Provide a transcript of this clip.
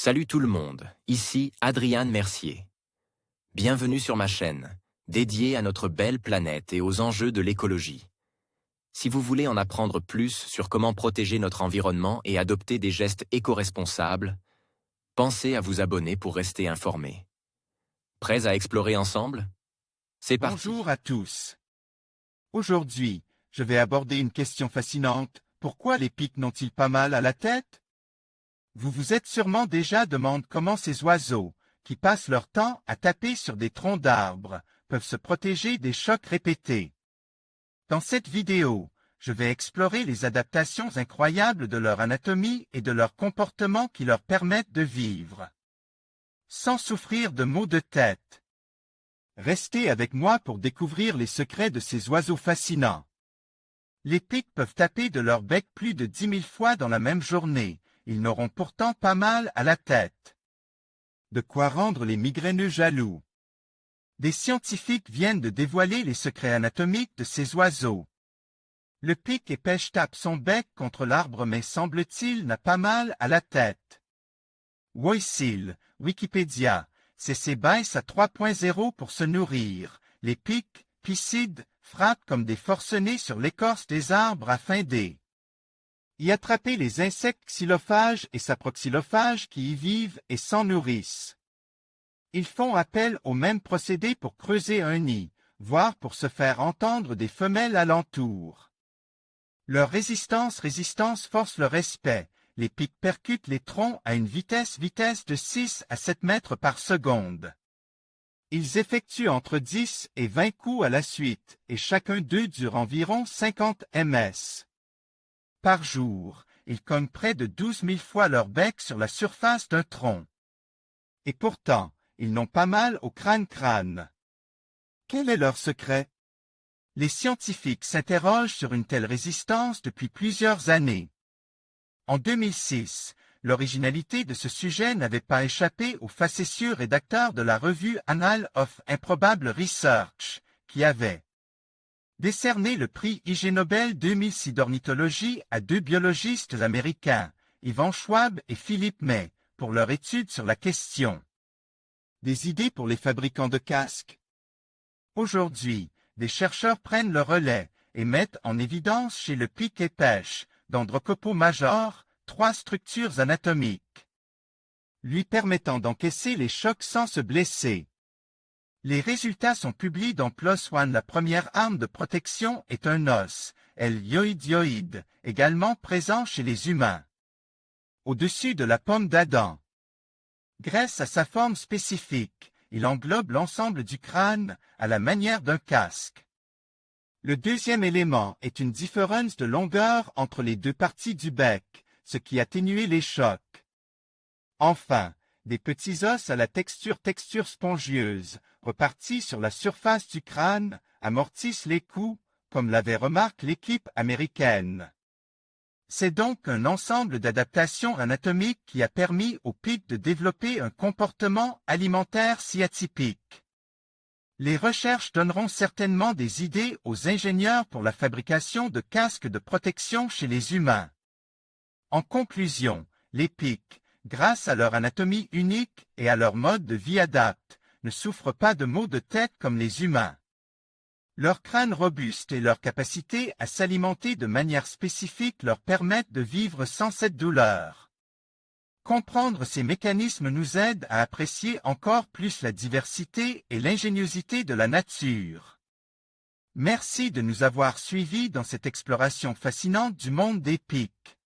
Salut tout le monde, ici Adrian Mercier. Bienvenue sur ma chaîne, dédiée à notre belle planète et aux enjeux de l'écologie. Si vous voulez en apprendre plus sur comment protéger notre environnement et adopter des gestes éco-responsables, pensez à vous abonner pour rester informé. Prêts à explorer ensemble? C'est parti. Bonjour à tous. Aujourd'hui, je vais aborder une question fascinante. Pourquoi les pics n'ont-ils pas mal à la tête? Vous vous êtes sûrement déjà demandé comment ces oiseaux, qui passent leur temps à taper sur des troncs d'arbres, peuvent se protéger des chocs répétés. Dans cette vidéo, je vais explorer les adaptations incroyables de leur anatomie et de leur comportement qui leur permettent de vivre sans souffrir de maux de tête. Restez avec moi pour découvrir les secrets de ces oiseaux fascinants. Les pics peuvent taper de leur bec plus de 10 000 fois dans la même journée. Ils n'auront pourtant pas mal à la tête. De quoi rendre les migraineux jaloux. Des scientifiques viennent de dévoiler les secrets anatomiques de ces oiseaux. Le pic épêche tape son bec contre l'arbre mais semble-t-il n'a pas mal à la tête. Woysil, Wikipédia. C'est baisse à 3.0 pour se nourrir. Les pics, picides, frappent comme des forcenés sur l'écorce des arbres afin d'y attraper les insectes xylophages et saproxylophages qui y vivent et s'en nourrissent. Ils font appel au même procédé pour creuser un nid, voire pour se faire entendre des femelles alentour. Leur résistance force le respect. Les pics percutent les troncs à une vitesse de 6 à 7 mètres par seconde. Ils effectuent entre 10 et 20 coups à la suite, et chacun d'eux dure environ 50 ms. Par jour, ils cognent près de 12 000 fois leur bec sur la surface d'un tronc. Et pourtant, ils n'ont pas mal au crâne. Quel est leur secret? Les scientifiques s'interrogent sur une telle résistance depuis plusieurs années. En 2006, l'originalité de ce sujet n'avait pas échappé au facétieux rédacteur de la revue Annals of Improbable Research, qui avait décerné le prix Ig Nobel 2006 d'ornithologie à deux biologistes américains, Ivan Schwab et Philip May, pour leur étude sur la question. Des idées pour les fabricants de casques? Aujourd'hui, des chercheurs prennent le relais et mettent en évidence chez le pic épêche, Dendrocopo major, 3 structures anatomiques lui permettant d'encaisser les chocs sans se blesser. Les résultats sont publiés dans PLOS ONE. La première arme de protection est un os, L-ioïdioïde, également présent chez les humains, au-dessus de la pomme d'Adam. Grâce à sa forme spécifique, il englobe l'ensemble du crâne, à la manière d'un casque. Le deuxième élément est une différence de longueur entre les deux parties du bec, ce qui atténue les chocs. Enfin, des petits os à la texture spongieuse, repartis sur la surface du crâne, amortissent les coups, comme l'avait remarqué l'équipe américaine. C'est donc un ensemble d'adaptations anatomiques qui a permis aux pics de développer un comportement alimentaire si atypique. Les recherches donneront certainement des idées aux ingénieurs pour la fabrication de casques de protection chez les humains. En conclusion, les pics, grâce à leur anatomie unique et à leur mode de vie adapté, ne souffrent pas de maux de tête comme les humains. Leur crâne robuste et leur capacité à s'alimenter de manière spécifique leur permettent de vivre sans cette douleur. Comprendre ces mécanismes nous aide à apprécier encore plus la diversité et l'ingéniosité de la nature. Merci de nous avoir suivis dans cette exploration fascinante du monde des pics.